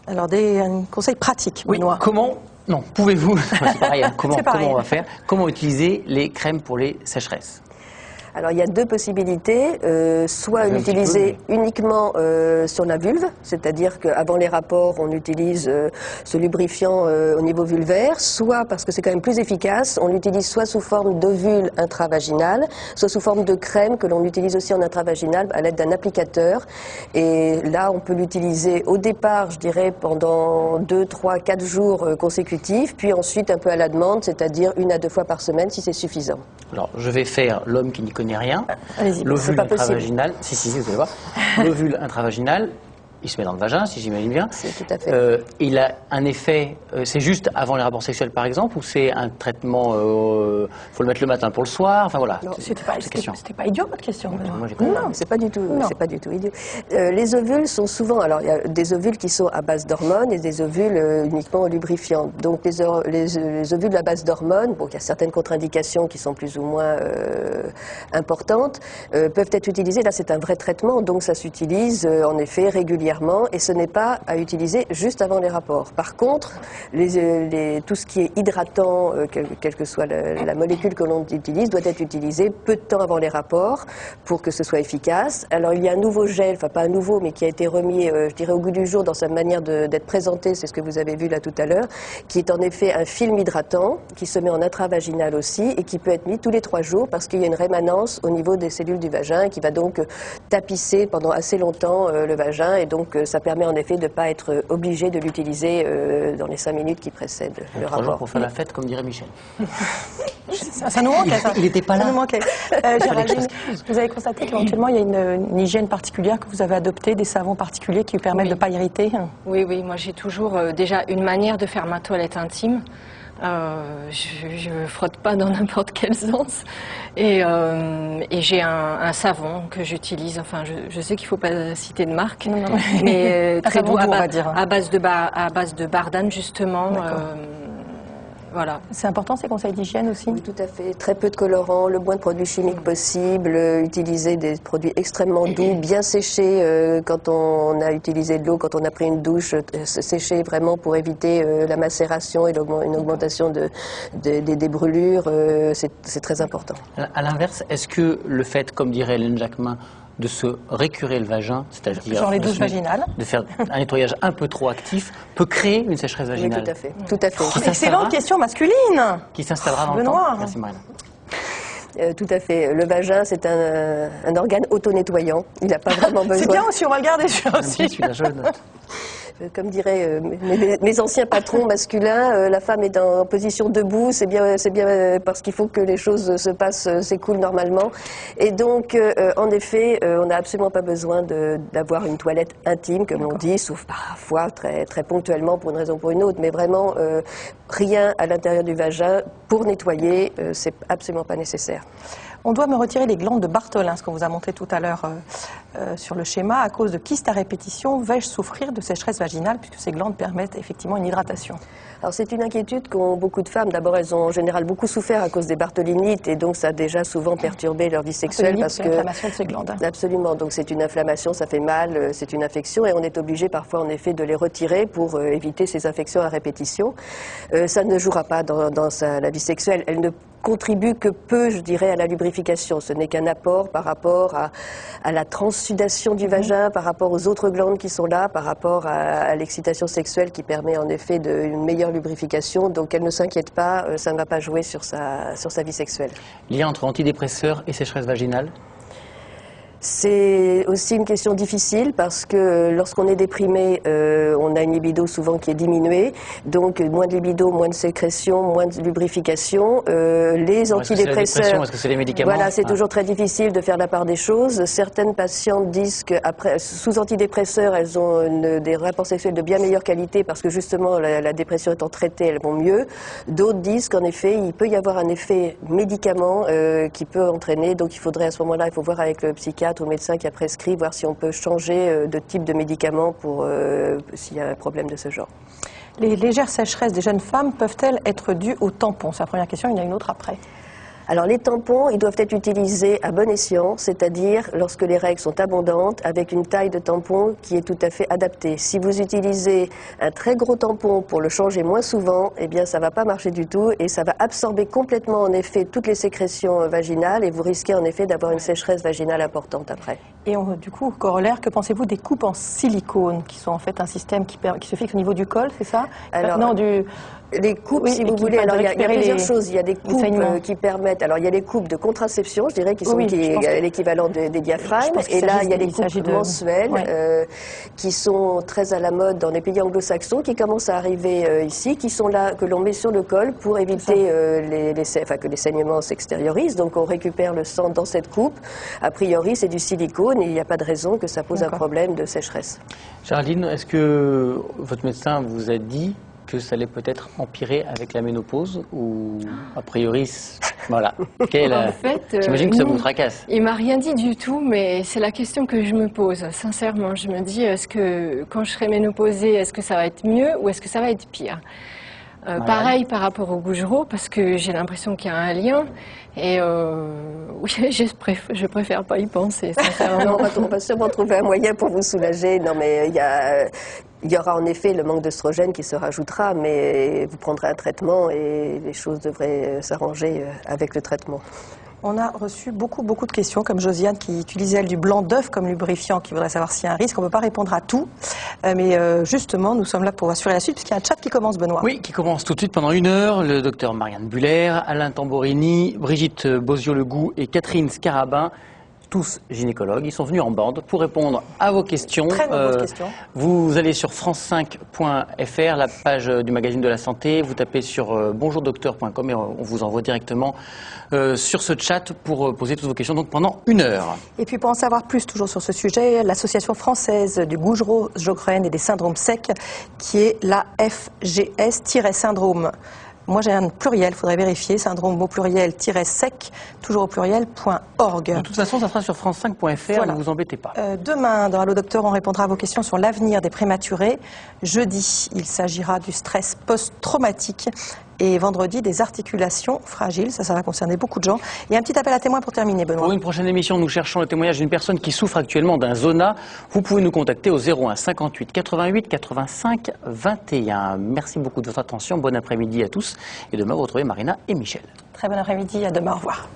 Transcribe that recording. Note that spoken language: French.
Alors, un conseil pratique, oui, Benoît. Comment, non, pouvez-vous, c'est pareil, hein, comment on va faire, comment utiliser les crèmes pour les sécheresses? Alors il y a deux possibilités, soit l'utiliser uniquement sur la vulve, c'est-à-dire qu'avant les rapports on utilise ce lubrifiant au niveau vulvaire, soit parce que c'est quand même plus efficace, on l'utilise soit sous forme d'ovule intravaginal, soit sous forme de crème que l'on utilise aussi en intravaginal à l'aide d'un applicateur. Et là on peut l'utiliser au départ, je dirais, pendant 2, 3, 4 jours consécutifs, puis ensuite un peu à la demande, c'est-à-dire 1 à 2 fois par semaine si c'est suffisant. Alors je vais faire l'homme qui n'y connaît rien. L'ovule intravaginal, si, vous allez voir. L'ovule intravaginal, il se met dans le vagin, si j'imagine bien. C'est tout à fait. Il a un effet, c'est juste avant les rapports sexuels par exemple, ou c'est un traitement, faut le mettre le matin pour le soir, enfin voilà. C'était pas idiot votre question. Non, c'est pas du tout, c'est pas du tout idiot. Les ovules sont souvent, alors il y a des ovules qui sont à base d'hormones et des ovules uniquement lubrifiants. Donc les ovules à base d'hormones, bon, il y a certaines contre-indications qui sont plus ou moins importantes, peuvent être utilisées. Là, c'est un vrai traitement, donc ça s'utilise en effet régulièrement. Et ce n'est pas à utiliser juste avant les rapports. Par contre, tout ce qui est hydratant, quelle que soit la molécule que l'on utilise, doit être utilisé peu de temps avant les rapports pour que ce soit efficace. Alors il y a un nouveau gel, enfin pas un nouveau, mais qui a été remis, je dirais, au goût du jour dans sa manière d'être présenté, c'est ce que vous avez vu là tout à l'heure, qui est en effet un film hydratant, qui se met en intravaginal aussi et qui peut être mis tous les 3 jours parce qu'il y a une rémanence au niveau des cellules du vagin qui va donc tapisser pendant assez longtemps le vagin, et donc ça permet en effet de ne pas être obligé de l'utiliser dans les 5 minutes qui précèdent le rapport. Pour faire la fête, comme dirait Michel. Ça nous manquait, ça. Il n'était pas là. Ça nous manquait. Géraldine, vous avez constaté qu'éventuellement il y a une hygiène particulière que vous avez adoptée, des savons particuliers qui vous permettent de ne pas irriter? Oui, moi j'ai toujours déjà une manière de faire ma toilette intime. Je ne frotte pas dans n'importe quel sens, et j'ai un savon que j'utilise, enfin je sais qu'il ne faut pas citer de marque, mais très doux, à base de bardane justement. Voilà. C'est important ces conseils d'hygiène aussi? Oui, tout à fait. Très peu de colorants, le moins de produits chimiques possible, utiliser des produits extrêmement doux, bien séchés quand on a utilisé de l'eau, quand on a pris une douche, sécher vraiment pour éviter la macération et une augmentation des brûlures, c'est très important. À l'inverse, est-ce que le fait, comme dirait Hélène Jacquemin, de se récurer le vagin, c'est-à-dire genre les douches vaginales, de faire un nettoyage un peu trop actif, peut créer une sécheresse vaginale? Oui, tout à fait. Excellente question masculine. Qui s'installera dans Benoît. le temps. Merci Marina. Tout à fait. Le vagin, c'est un organe auto-nettoyant. Il n'a pas vraiment besoin. C'est bien aussi, on va le garder celui-là aussi. Comme diraient mes anciens patrons masculins, la femme est en position debout, c'est bien parce qu'il faut que les choses se passent, s'écoulent normalement. Et donc, en effet, on n'a absolument pas besoin d'avoir une toilette intime, comme on dit, sauf parfois très, très ponctuellement pour une raison ou pour une autre. Mais vraiment, rien à l'intérieur du vagin pour nettoyer, c'est absolument pas nécessaire. On doit me retirer les glandes de Bartholin, ce qu'on vous a montré tout à l'heure sur le schéma. À cause de kystes à répétition, vais-je souffrir de sécheresse vaginale puisque ces glandes permettent effectivement une hydratation? Alors c'est une inquiétude qu'ont beaucoup de femmes. D'abord, elles ont en général beaucoup souffert à cause des bartholinites et donc ça a déjà souvent perturbé leur vie sexuelle. Parce que c'est l'inflammation de ces glandes. Absolument. Donc c'est une inflammation, ça fait mal, c'est une infection et on est obligé parfois en effet de les retirer pour éviter ces infections à répétition. Ça ne jouera pas dans la vie sexuelle. Elle ne contribue que peu, je dirais, à la lubrification. Ce n'est qu'un apport par rapport à la transsudation du vagin, par rapport aux autres glandes qui sont là, par rapport à l'excitation sexuelle qui permet en effet une meilleure lubrification. Donc elle ne s'inquiète pas, ça ne va pas jouer sur sa vie sexuelle. Lien entre antidépresseurs et sécheresse vaginale? C'est aussi une question difficile parce que lorsqu'on est déprimé, on a une libido souvent qui est diminuée, donc moins de libido, moins de sécrétion, moins de lubrification. Les antidépresseurs, est-ce que c'est les médicaments? Voilà, c'est toujours très difficile de faire la part des choses. Certaines patientes disent qu'après, sous antidépresseurs, elles ont des rapports sexuels de bien meilleure qualité parce que justement la dépression étant traitée, elles vont mieux. D'autres disent qu'en effet, il peut y avoir un effet médicament qui peut entraîner, donc il faudrait à ce moment-là, il faut voir avec le psychiatre ou le médecin qui a prescrit, voir si on peut changer de type de médicament pour s'il y a un problème de ce genre. Les légères sécheresses des jeunes femmes peuvent-elles être dues au tampon? C'est la première question, il y en a une autre après. Alors les tampons, ils doivent être utilisés à bon escient, c'est-à-dire lorsque les règles sont abondantes, avec une taille de tampon qui est tout à fait adaptée. Si vous utilisez un très gros tampon pour le changer moins souvent, eh bien ça ne va pas marcher du tout et ça va absorber complètement en effet toutes les sécrétions vaginales et vous risquez en effet d'avoir une sécheresse vaginale importante après. Et du coup, corollaire, que pensez-vous des coupes en silicone, qui sont en fait un système qui se fixe au niveau du col, c'est ça? Alors, non, les coupes, oui, si vous voulez, alors il y a plusieurs choses. Il y a des coupes qui permettent. Alors il y a les coupes de contraception, je dirais, qui sont l'équivalent des diaphragmes. Et là, il y a les coupes mensuelles qui sont très à la mode dans les pays anglo-saxons, qui commencent à arriver ici, qui sont là, que l'on met sur le col pour éviter que les saignements s'extériorisent. Donc on récupère le sang dans cette coupe. A priori, c'est du silicone et il n'y a pas de raison que ça pose un problème de sécheresse. Géraldine, est-ce que votre médecin vous a dit que ça allait peut-être empirer avec la ménopause ou a priori, voilà. En fait, j'imagine que ça vous tracasse. Il m'a rien dit du tout, mais c'est la question que je me pose. Sincèrement, je me dis, est-ce que quand je serai ménopausée, est-ce que ça va être mieux ou est-ce que ça va être pire? Pareil par rapport au Gougerot, parce que j'ai l'impression qu'il y a un lien. Et oui, je préfère pas y penser, sincèrement. On va sûrement trouver un moyen pour vous soulager. Non, mais il y aura en effet le manque d'œstrogène qui se rajoutera, mais vous prendrez un traitement et les choses devraient s'arranger avec le traitement. On a reçu beaucoup de questions, comme Josiane qui utilisait elle du blanc d'œuf comme lubrifiant, qui voudrait savoir s'il y a un risque. On ne peut pas répondre à tout, mais justement, nous sommes là pour assurer la suite, puisqu'il y a un chat qui commence, Benoît. Oui, qui commence tout de suite pendant 1 heure. Le docteur Marianne Buller, Alain Tamborini, Brigitte Boziot-Legout et Catherine Scarabin, tous gynécologues, ils sont venus en bande pour répondre à vos questions. Très nombreuses questions. Vous allez sur france5.fr, la page du magazine de la santé, vous tapez sur bonjourdocteur.com et on vous envoie directement sur ce chat pour poser toutes vos questions donc pendant 1 heure. Et puis pour en savoir plus toujours sur ce sujet, l'association française du Gougerot, Sjögren et des syndromes secs, qui est la FGS-syndrome. Moi, j'ai un pluriel, il faudrait vérifier, syndrome au pluriel-sec, toujours au pluriel.org. De toute façon, ça sera sur france5.fr, voilà. Ne vous embêtez pas. Demain, dans Allo Docteur, on répondra à vos questions sur l'avenir des prématurés. Jeudi, il s'agira du stress post-traumatique. Et vendredi, des articulations fragiles, ça va concerner beaucoup de gens. Et un petit appel à témoins pour terminer, Benoît. Pour une prochaine émission, nous cherchons le témoignage d'une personne qui souffre actuellement d'un zona. Vous pouvez nous contacter au 01 58 88 85 21. Merci beaucoup de votre attention, bon après-midi à tous. Et demain, vous retrouvez Marina et Michel. Très bon après-midi, à demain, au revoir.